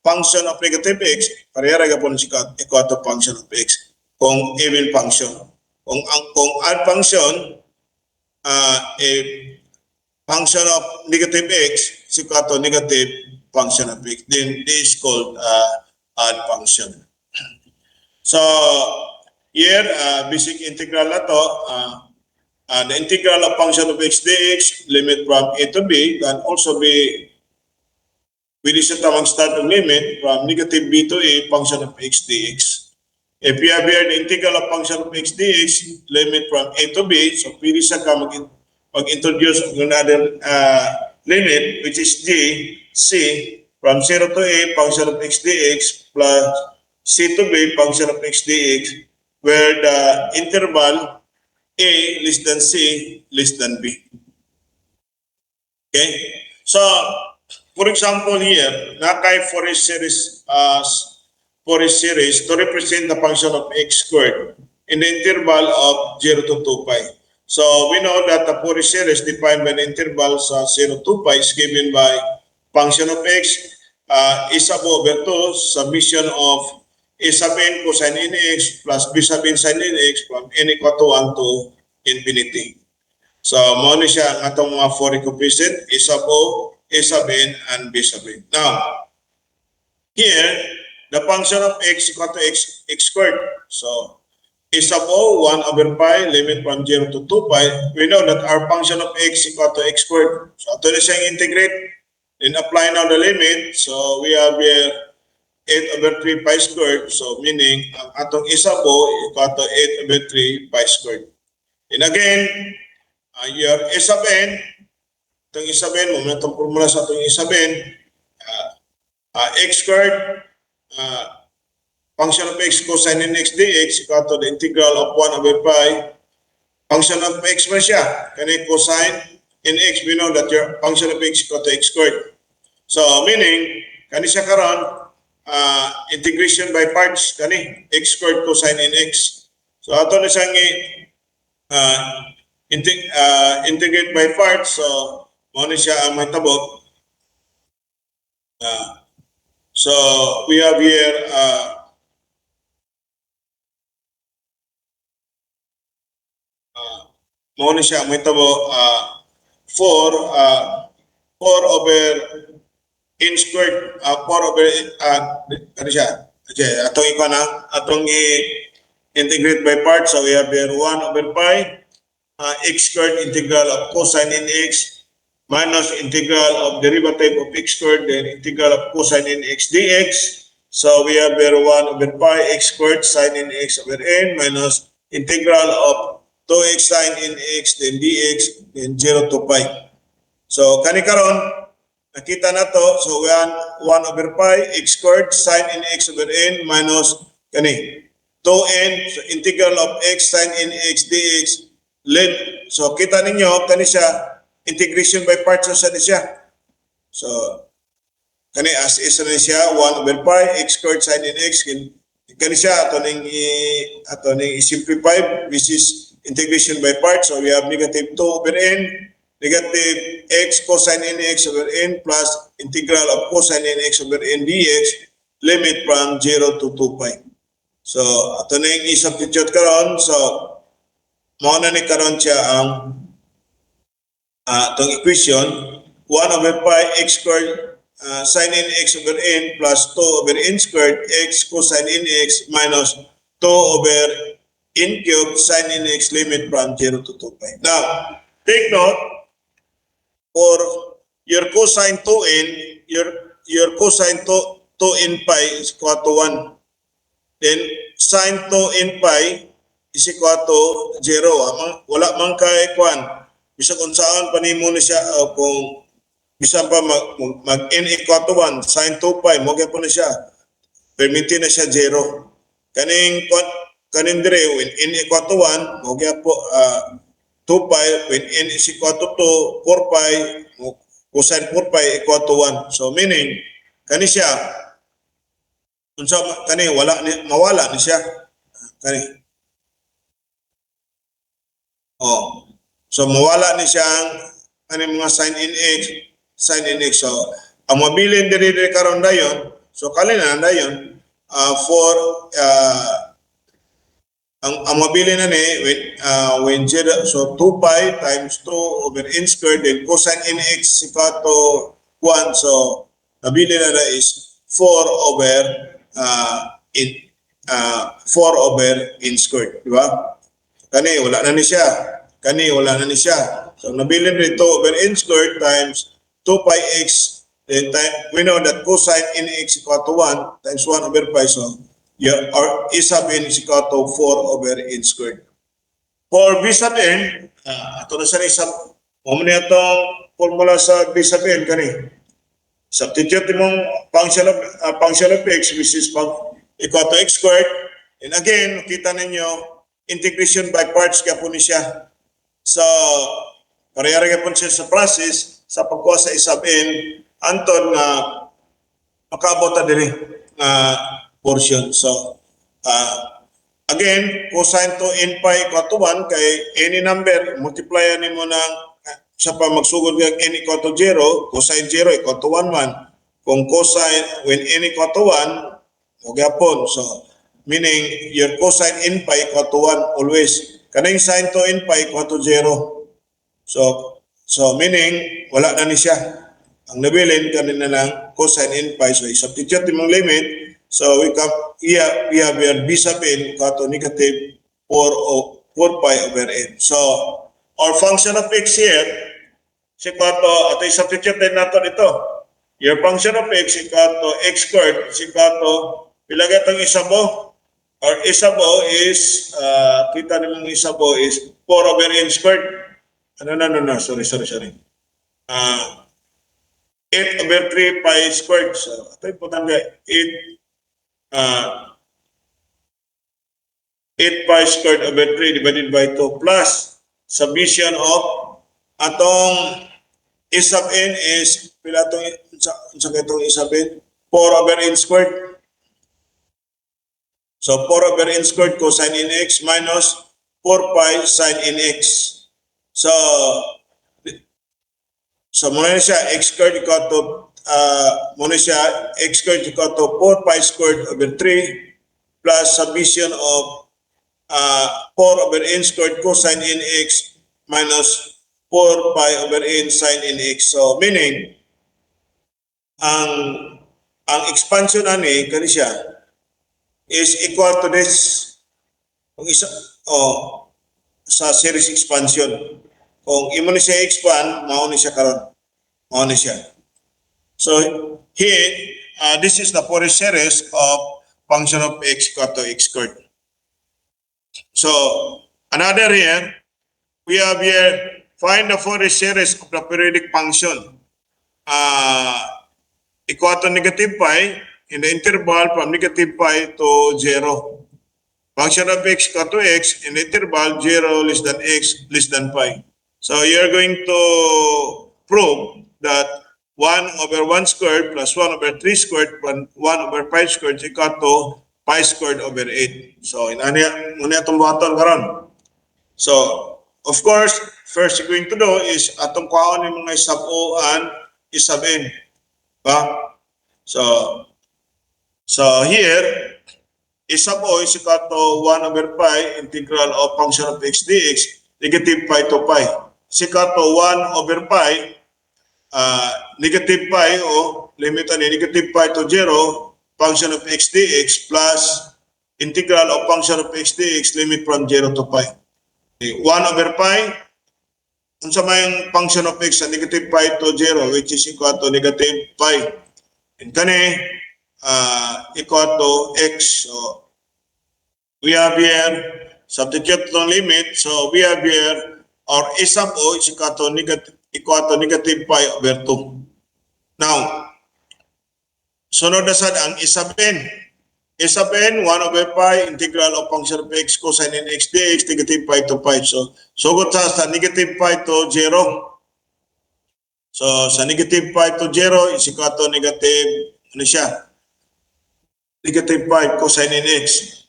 [SPEAKER 2] function of negative x, parehara gapon si equal to function of x. Kung even function. Kung odd function, if function of negative x is equal to negative function of x, then this is called odd function. So, here, basic integral na to, the integral of function of x dx, limit from a to b, can also be, with this tamang starting limit from negative b to a, function of x dx. If you have here the integral of function of x dx, limit from a to b, so pwede sa ka mag-introduce another limit, which is c, from 0 to a, function of x dx, plus c to b, function of x dx, where the interval a less than c less than b. Okay? So, for example here, nakay Fourier series to represent the function of x squared in the interval of 0 to 2 pi. So, we know that the Fourier series defined by the intervals 0 to 2 pi is given by function of x is over 2 summation of a sub n cosine nx plus b sub n sin nx from n equal to 1 to infinity. So, mo ni siya ang atong mga Fourier coefficient, a sub o, a sub n, and b sub n. Now, here, the function of x equal to x squared. So, a sub o, 1 over pi, limit from 0 to 2 pi. We know that our function of x equal to x squared. So, ito na siyang integrate. Then, apply now the limit. So, we have here 8 over 3 pi squared. So, meaning, ang atong a sub o equal to 8 over 3 pi squared. And again, your a sub n, itong a sub n, muna itong formula sa itong a sub n, x squared, function of x cosine nx dx equal to the integral of 1 over pi, function of x mo siya, kani cosine nx, we know that your function of x equal to x squared. So, meaning, kani siya karon, integration by parts, kani, x squared cosine nx. So, ato na siyang integrate by parts, so, muna siya ang mahitabo. So, we have here, muna siya ang mahitabo, 4 over n squared, 4 over, ano siya? Okay, atong ikaw na, atong i-integrate by parts, so we have here 1 over pi, x squared integral of cosine nx minus integral of derivative of x squared, then integral of cosine nx dx. So we have here 1 over pi x squared sine nx over n minus integral of 2x sine nx, then dx, then 0 to pi. So kani karon nakita na to, so 1 over pi x squared sine nx over n minus kani 2n, so integral of x sine nx dx. So kita ninyo kani siya integration by parts sa siya. So kani as is na siya 1 over pi x squared sine nx, kani siya ato ning i-simplify, which is integration by parts. So we have negative 2 over n, negative x cosine nx over n plus integral of cosine nx over n dx, limit from 0 to 2 pi. So ato na yung i-substitute karon. So mao na ni karon siya ang itong equation 1 over pi x squared sine nx over n plus 2 over n squared x cosine nx minus 2 over n cubed sine nx, limit from 0 to 2 pi. Now, take note, for your cosine 2n, your cosine 2n pi is equal to 1. Then sine 2n pi is equal to 0. Wala man kay kwan. Bisag unsaan pa nimo ni siya kung bisan pa mag n equal to 1, sine 2 pi mo gyud na siya. Permiti na siya 0. Kaning dire when n equal to 1 mo gyud po 2 pi, when n is equal to 2, 4 pi, cosine 4 pi equal to 1. So meaning, kani siya, unsa kani mawala ni siya. Kani. Oh. So mawala ni siya ang mga sin nx. So ang mabilin diri karon dayon, so kalina dayon for ang mabili na ni when z, so 2 pi times 2 over n squared, then cosine nx equal to 1, so nabili na is 4 over n squared, di ba? Kani wala na ni siya. So nabili rin 2 over n squared times 2 pi x, then we know that cosine nx equal to 1 times 1 over pi, so or e sub n is equal to 4 over n squared. For b sub n, ato na sa isang, mo na itong formula sa b sub n kani. Substitute mong function of x, which is equal to x squared. And again, kita ninyo, integration by parts kaya po ni siya. So, parehara po siya sa process, sa pagkuha sa e sub n, anton na makaabot na din portion. So, again, cosine to n pi equal to 1 kay any number, multiplyan nimo ng sa pa magsugod kag n equal to 0, cosine 0 equal to 1, 1. Kung cosine, when n equal to 1, magyapon. So, meaning, your cosine n pi equal to 1 always. Kaning sine to n pi equal to 0. So meaning, wala na ni siya. Ang nabilin kanina lang cosine n pi. So, substitute mong limit. So we have here b sub n equal to negative 4 pi over n. So our function of x here is equal to, ito substitute din natin ito. Your function of x equal to x squared is equal to, ilagay itong isabo. Our isabo is, kita naman isabo is 4 over n squared. No, sorry. 8 over 3 pi squared. So ito yung putang 8 pi squared over 3 divided by 2 plus summation of atong e sub n is pila itong e sub n? 4 over n squared. So 4 over n squared cosine nx minus 4 pi sin nx. So muna siya x squared equal to x squared equal to 4 pi squared over 3 plus summation of 4 over n squared cosine nx minus 4 pi over n sin nx. So meaning, ang expansion ani kani siya is equal to this kung isa sa series expansion. Kung imo ni siya expand, mao ni siya karon. Mao ni siya. So here, this is the Fourier series of function of x equal to x squared. So another here, we have here, find the Fourier series of the periodic function equal to negative pi in the interval from negative pi to 0. Function of x equal to x in the interval 0 less than x less than pi. So you're going to prove that 1 over 1 squared plus 1 over 3 squared plus 1 over 5 squared is equal to pi squared over 8. So muna itong buhaton karon. So of course, first you're going to do is atong kuhaon yung mga sub o and sub n. Ba? So here, sub o is equal to 1 over pi integral of function of x dx negative pi to pi. Is equal to 1 over pi negative pi o limit ani negative pi to 0 function of x dx plus integral of function of x dx limit from 0 to pi. 1 over pi unsa may yung function of x sa negative pi to 0 which is equal to negative pi. And kani equal to x. So we have here substitute ng limit. So we have here our a sub o is equal to negative pi over 2. Now, sunod na sad ang a sub n. A sub n, 1 over pi, integral of function of x cosine n x dx, negative pi to pi. So, sugot sa negative pi to 0. So, sa negative pi to 0 is equal to negative, ano siya? Negative pi cosine n x.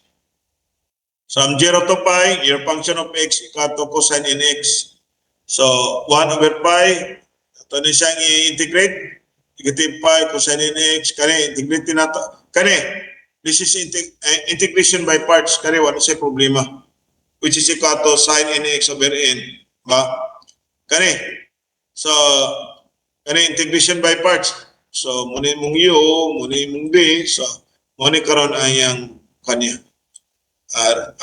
[SPEAKER 2] From 0 to pi, your function of x equal to cosine n x. So, 1 over pi, ito na siyang i-integrate. Negative pi cosine n x. Kani, integrate na ito. Kani, this is integration by parts. Kani, wala siya problema. Which is equal to sine n x over n. Ba? Kani. So, kani, integration by parts. So, muna mong u, muna mong d. So, muna karon ay ang kanya.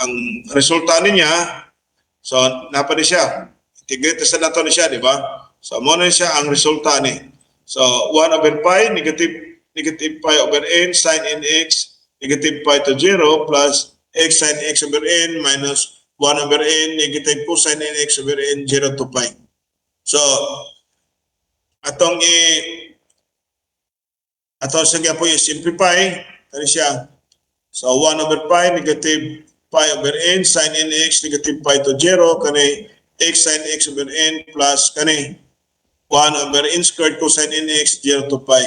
[SPEAKER 2] Ang resulta niya, so napa ni siya, integrate sa nato ni siya, di ba? So muna siya ang resulta ni. So 1 over pi, negative pi over n sin n x, negative pi to 0 plus x sin x over n minus 1 over n, negative cosine n x over n, 0 to pi. So atong siya po i-simplify, kani siya. So 1 over pi, negative pi over n, sin n x, negative pi to 0, kani x sin x over n plus kani 1 over n squared cosine n x, 0 to pi.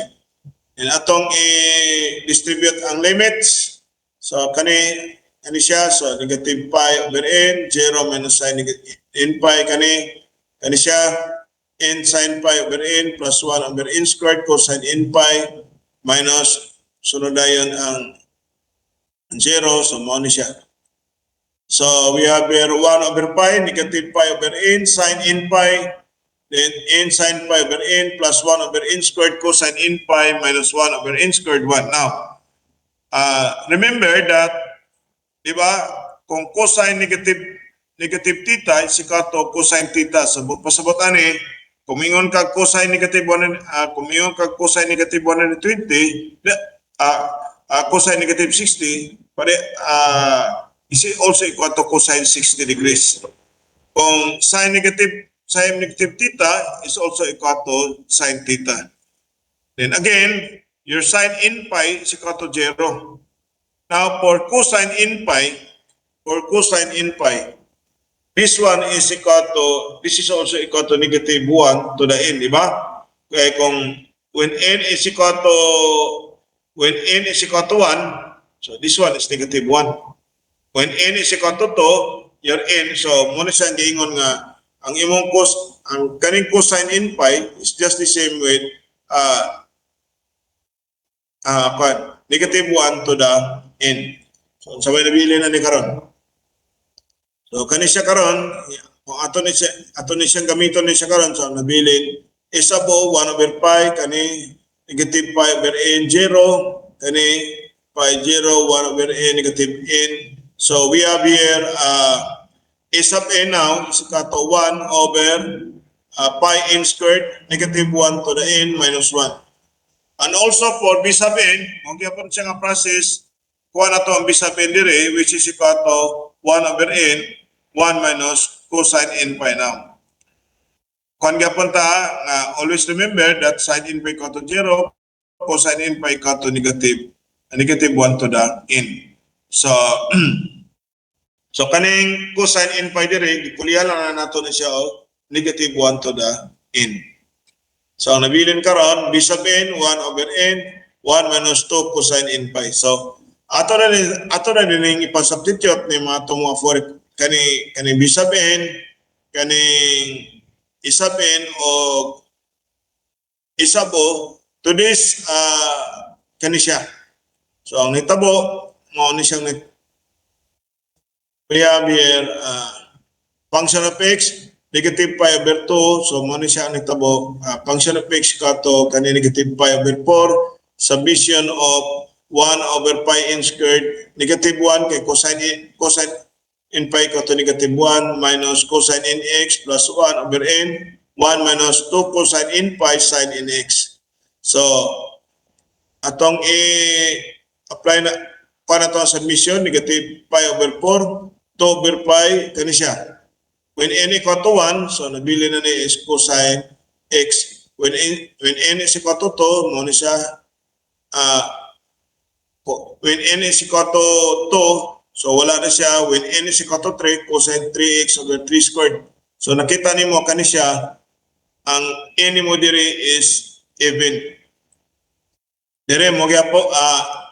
[SPEAKER 2] And atong i-distribute ang limits. So kani siya, so negative pi over n, 0 minus sin n pi, kani siya, n sin pi over n plus 1 over n squared cosine n pi minus, sunod na yun ang 0, so mo ni siya. So we have here 1 over pi, negative pi over n, sin n pi, then n sin pi over n plus 1 over n squared cosine n pi minus 1 over n squared 1. Now, remember that, di ba, kung cosine negative theta is equal to cosine theta. So pasabot ani, kumingon kag cosine negative 120, cosine negative 60, is also equal to cosine 60 degrees. Kung sine negative theta is also equal to sine theta. Then again, your sine n pi is equal to 0. Now for cosine n pi, this one is equal to, this is also equal to negative 1 to the n, di ba? Kaya kung when n is equal to 1, so this one is negative 1. When n is equal to 2, your n, so muna siya giingon nga, ang imong ang kaning cosine n pi is just the same with negative 1 to the n. So sabay nabili na ni karon. So kani siya karon, kung ato ni siyang gamiton ni siya karon, so nabilin isabo 1 over pi, kani negative pi over n 0, kani pi 0, 1 over n, negative n. So we have here a sub n now is equal to 1 over pi n squared, negative 1 to the n minus 1. And also for b sub n, kung gyapon siya nga process, kuha na to ang b sub n dire, which is equal to 1 over n, 1 minus cosine n pi now. Kung gyapon ta, always remember that sine n pi equal to 0, cosine n pi equal to negative 1 to the n. So, kaning cosine n pi dire, gikulihan lang na nato na siya negative 1 to the n. So, ang nabilin karon, b sub n, 1 over n, 1 minus 2 cosine n pi. So, ato na din ipasubstitute ni mga itong mga for kaning b sub n, kaning e sub n, o e sub o, to this, kani siya. So, ang nitabo, mo ni siyang we have here function of x, negative pi over 2, so mo ni siya ang nitabo, function of x kato kani negative pi over 4, summation of 1 over pi n squared, negative 1 kay cosine n pi equal to negative 1 minus cosine nx plus 1 over n, 1 minus 2 cosine n pi sine nx. So, atong i-apply na para to sa submission, negative pi over 4, 2 over pi, kani siya. When n equal to 1, so nabili na ni is cosine x. When n is equal to 2, mo ni siya, when n is equal to 2, so wala na siya. When n is equal to 3, cosine 3x over 3 squared. So nakita ni mo kani siya, ang n mo diri is even. Dire mo kaya po,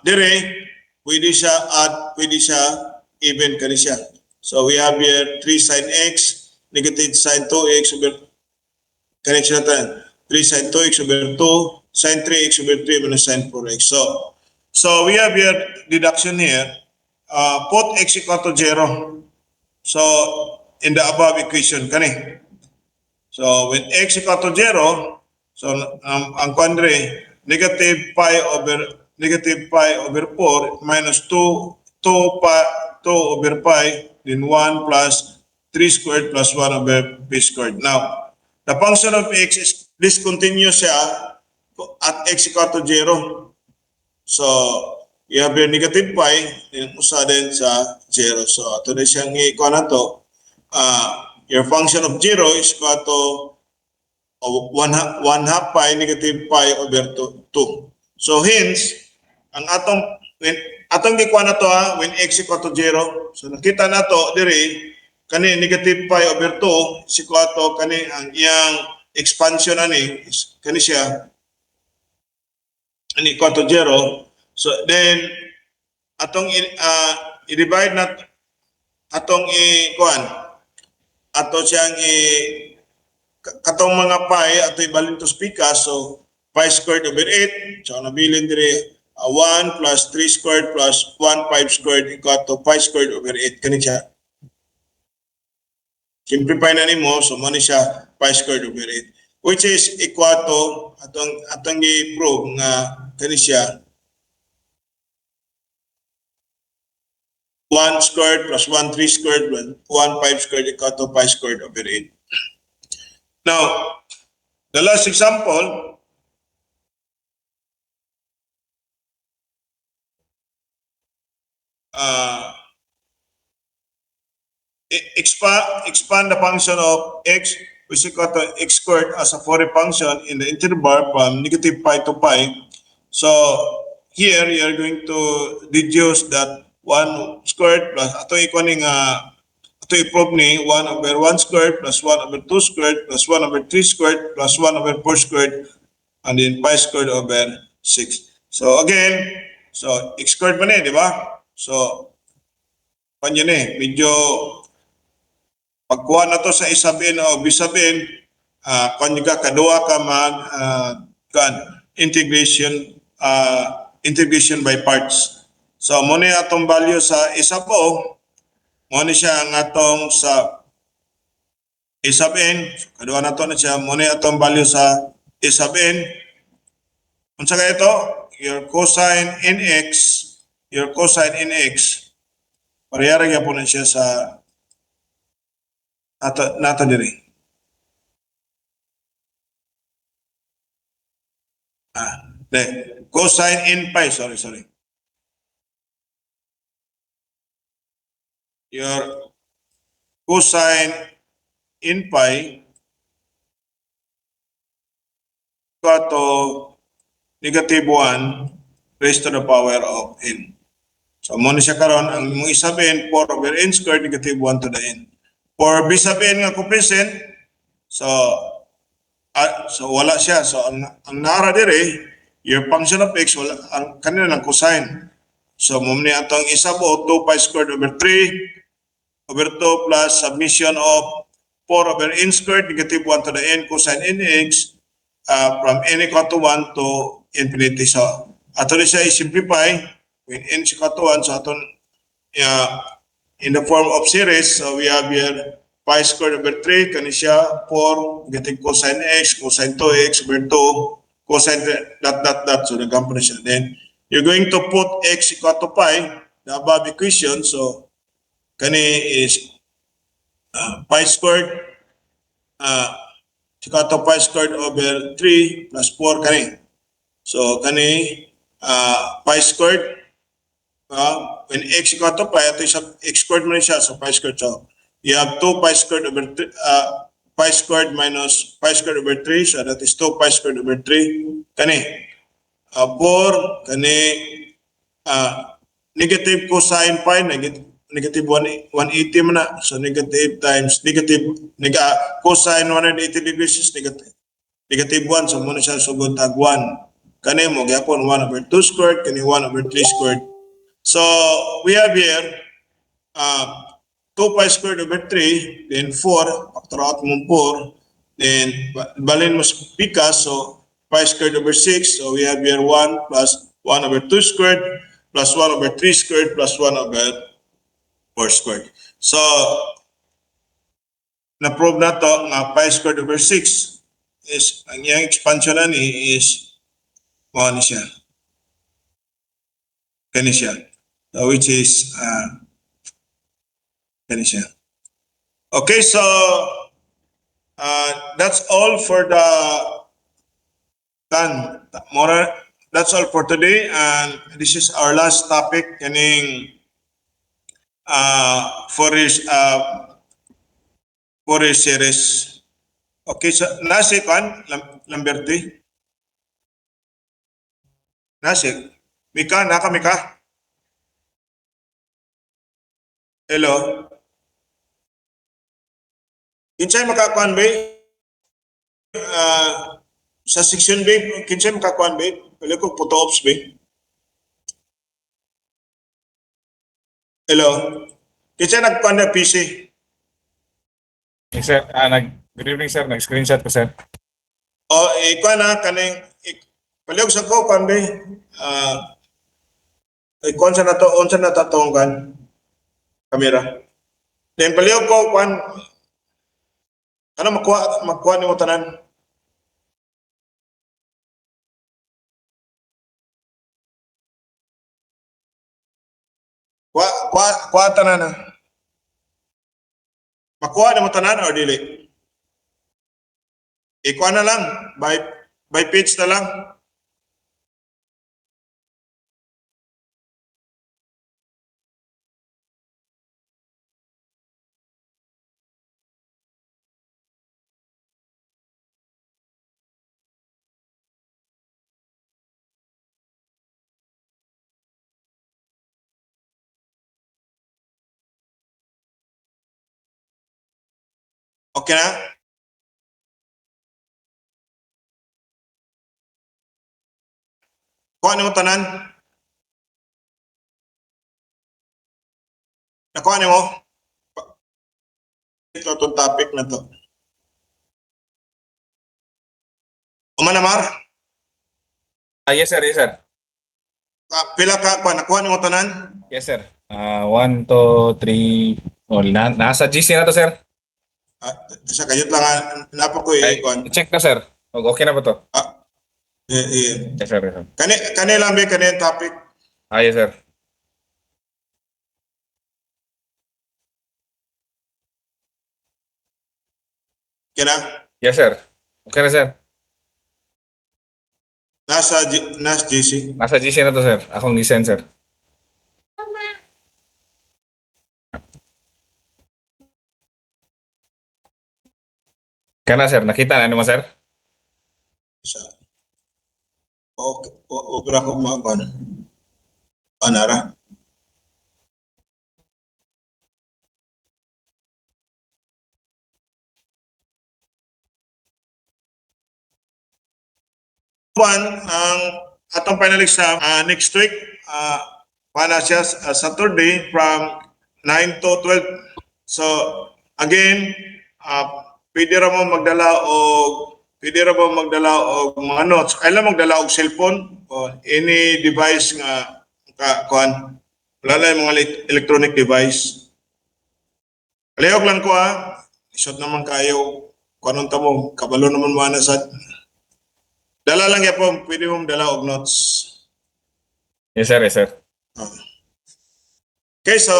[SPEAKER 2] dire, pwede siya add, pwede siya even kani siya. So we have here 3 sine x, negative sine 2x over, connection natin, 3 sine 2x over 2, sine 3x over 3 minus sine 4x. So we have here deduction here, put x equal to 0. So in the above equation, kani. So when x equal to 0, so ang quandre, negative pi over 4 minus 2 over pi, then 1 plus 3 squared plus 1 over p squared. Now, the function of x is discontinuous siya at x equal to 0. So, you have your negative pi, then usa din sa 0. So, ito na siyang ikuha na to. Your function of 0 is equal to 1 half pi negative pi over 2. So hence, ang atong gikuha na to when x equal to 0. So nakita na to diri kani negative pi over 2 is equal to kani ang iyang expansion ani kani siya ani equal to 0. So then atong i-divide na atong i-kuan ato siyang katong mga pi ato ibalhin to spikas. So pi squared over 8. So nabilin diri 1 plus 3 squared plus 1 5 squared equal to pi squared over 8. Kani siya. Simplify na nimo, so mo ni siya pi squared over 8. Which is equal to atong i-prove nga kani siya 1 squared plus 1 3 squared plus 1 5 squared equal to pi squared over 8. Now, the last example, expand the function of x which is equal to x squared as a Fourier function in the interval from negative pi to pi. So here you are going to deduce that 1 squared plus ato ikuning ato i-prove ni 1 over 1 squared plus 1 over 2 squared plus 1 over 3 squared plus 1 over 4 squared and then pi squared over 6. So again, so x squared man di ba? So panyo ni medyo pagkuha na to sa isabin o bisabin, kanya kadua ka mag integration by parts. So mo ni atong value sa isa po, mo ni siya ang atong sa isabin, kadua na to na siya, mo ni atong value sa isabin. Unsa kay ito? Your cosine nx, parehara gyapon na siya sa nato diri. Cosine n pi, sorry. Your cosine n pi equal to negative 1 raised to the power of n. So mo ni siya karon ang mong isabin 4 over n squared negative 1 to the n. For bisabin nga coefficient, so wala siya. So ang nara dire, your function of x wala ang kanina ng cosine. So mo ni atong isabo 2 pi squared over 3 over 2 plus submission of 4 over n squared negative 1 to the n cosine nx from n equal to 1 to infinity. So ato ni siya i-simplify when n equal to 1. So aton in the form of series, so we have here pi squared over 3, kani siya 4, negative cosine x, cosine 2x over 2, cosine dot, so nagampo na siya. Then, you're going to put x equal to pi, the above equation, so kani is pi squared to pi squared over 3 plus 4 kani. So kani pi squared when x equal to pi, ito isa x squared mo siya, so pi squared. So you have 2 pi squared over 3, pi squared minus pi squared over 3, so that is 2 pi squared over 3 kani. 4 kani negative cosine pi, negative 180 man na. So negative times negative, cosine 180 degrees is negative 1. So muna siya sugod tag 1. Kani mo, gyapon 1 over 2 squared, kani 1 over 3 squared. So we have here 2 pi squared over 3, then 4, factor out mo 4, then balin mo pikas, so pi squared over 6, so we have here 1 plus 1 over 2 squared, plus 1 over 3 squared, plus 1 over 4 squared. So, na-prove na to nga pi squared over 6 is, ang iyang expansion na ni is, ano siya, kani siya, which is, kani siya. Okay, so, that's all for the that's all for today, and this is our last topic kaning for a series. Okay, so nasi kan Lamberti. Nasi Mika, naka Mika. Hello. Kinsay makakuan ba? Sa section B, kinsay makakuan ba? Pwede ko photo ops ba? Hello. Kinsay nagkuan na PC?
[SPEAKER 1] Yes, sir. Good evening, sir. Nag-screenshot ko, sir.
[SPEAKER 2] O, ikuan na kaning paliog sa ko kan ba? Ikuan sa nato, unsa na tatong kan kamera. Then paliog ko kan ano makuha nimo tanan. Kuha tanan na. Makuha nimo tanan or dili? Ikuha na lang by page na lang. Okay na? Kuha nimo tanan. Nakuha nimo? Ito itong topic na to. Umanamar?
[SPEAKER 1] Yes, sir. Yes, sir.
[SPEAKER 2] Pila ka kuha? Nakuha nimo tanan?
[SPEAKER 1] Yes, sir. 1, 2, 3. Nasa GC na to, sir.
[SPEAKER 2] Sa kayot lang napa ko i-kuan.
[SPEAKER 1] Check na, sir. Okay na ba to?
[SPEAKER 2] Yes,
[SPEAKER 1] sir. Yes, sir.
[SPEAKER 2] Kani lang ba kani topic?
[SPEAKER 1] Yes, sir.
[SPEAKER 2] Kina?
[SPEAKER 1] Yes, sir. Okay na, sir.
[SPEAKER 2] Nasa GC.
[SPEAKER 1] Nasa GC na to, sir. Akong design, sir. Kana, sir. Nakita na naman, sir?
[SPEAKER 2] Okay. Obra ko makuan. Anara. Ang atong final exam next week, pana siya Saturday from 9 to 12. So again, pwede ra mo magdala og mga notes. Kailan magdala og cellphone o any device nga kuan. Wala lang mga electronic device. Palihog lang ko isot naman kayo kuanon ta mo kabalo naman mo na sa dala lang yapon, pwede mong dala og notes.
[SPEAKER 1] Yes, sir. Yes, sir.
[SPEAKER 2] Okay, so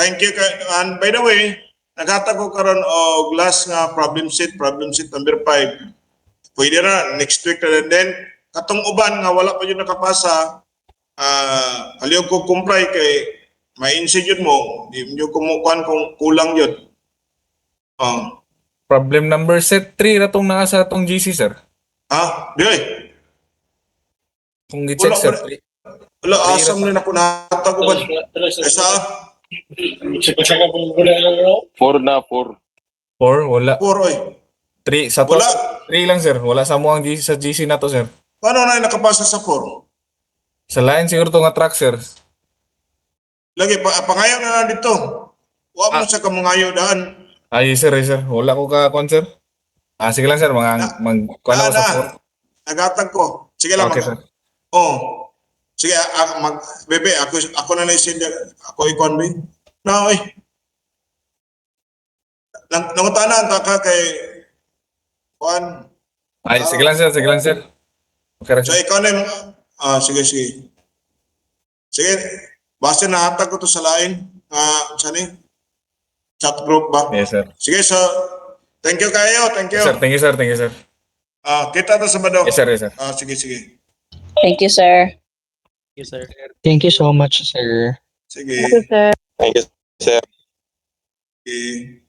[SPEAKER 2] thank you. And by the way, naghatag ko karon og last nga problem sheet number 5. Pwede na next week na then katong uban nga wala pa yun nakapasa, aliw ko comply kay may institute mo, di nyo kumukuhan kung kulang yun.
[SPEAKER 1] Problem number set 3 na tong naa sa atong GC, sir.
[SPEAKER 2] Di ay.
[SPEAKER 1] Kung gi-check,
[SPEAKER 2] Wala,
[SPEAKER 1] sir.
[SPEAKER 2] wala. Wala, asam na ako nahatag uban. Esa,
[SPEAKER 3] 4
[SPEAKER 1] wala.
[SPEAKER 2] 4 oy.
[SPEAKER 1] 3 sa to.
[SPEAKER 2] Wala.
[SPEAKER 1] 3 lang, sir. Wala sa mo ang GC sa GC na to, sir.
[SPEAKER 2] Paano na nakapasa sa 4?
[SPEAKER 1] Sa line siguro to nga track, sir.
[SPEAKER 2] Lagi, pangayaw na lang dito. Huwag mo sa kamangayaw daan.
[SPEAKER 1] Ay, sir, wala ko ka kon, sir. Sige lang, sir. Kuha na ko sa 4.
[SPEAKER 2] Nagatag ko. Sige lang.
[SPEAKER 1] Okay, sir.
[SPEAKER 2] Sige, bebe, ako na na-send. Ako ikon, be. Na, oy. Nangutanan ka kay Juan.
[SPEAKER 1] Ay, sige lang, sir. Okay,
[SPEAKER 2] So,
[SPEAKER 1] sir.
[SPEAKER 2] ikaw na yung... sige. Sige, basta nahatag ko to sa lain. Saan eh? Chat group ba?
[SPEAKER 1] Yes, sir.
[SPEAKER 2] Sige, so, thank you kayo. Thank you.
[SPEAKER 1] Sir, thank you, sir.
[SPEAKER 2] Kita to sa Bado.
[SPEAKER 1] Yes, sir.
[SPEAKER 2] Sige.
[SPEAKER 4] Thank you, sir.
[SPEAKER 3] Thank you so much, sir.
[SPEAKER 2] Sige.
[SPEAKER 4] Thank you, sir.
[SPEAKER 5] Thank you, sir.
[SPEAKER 2] Okay.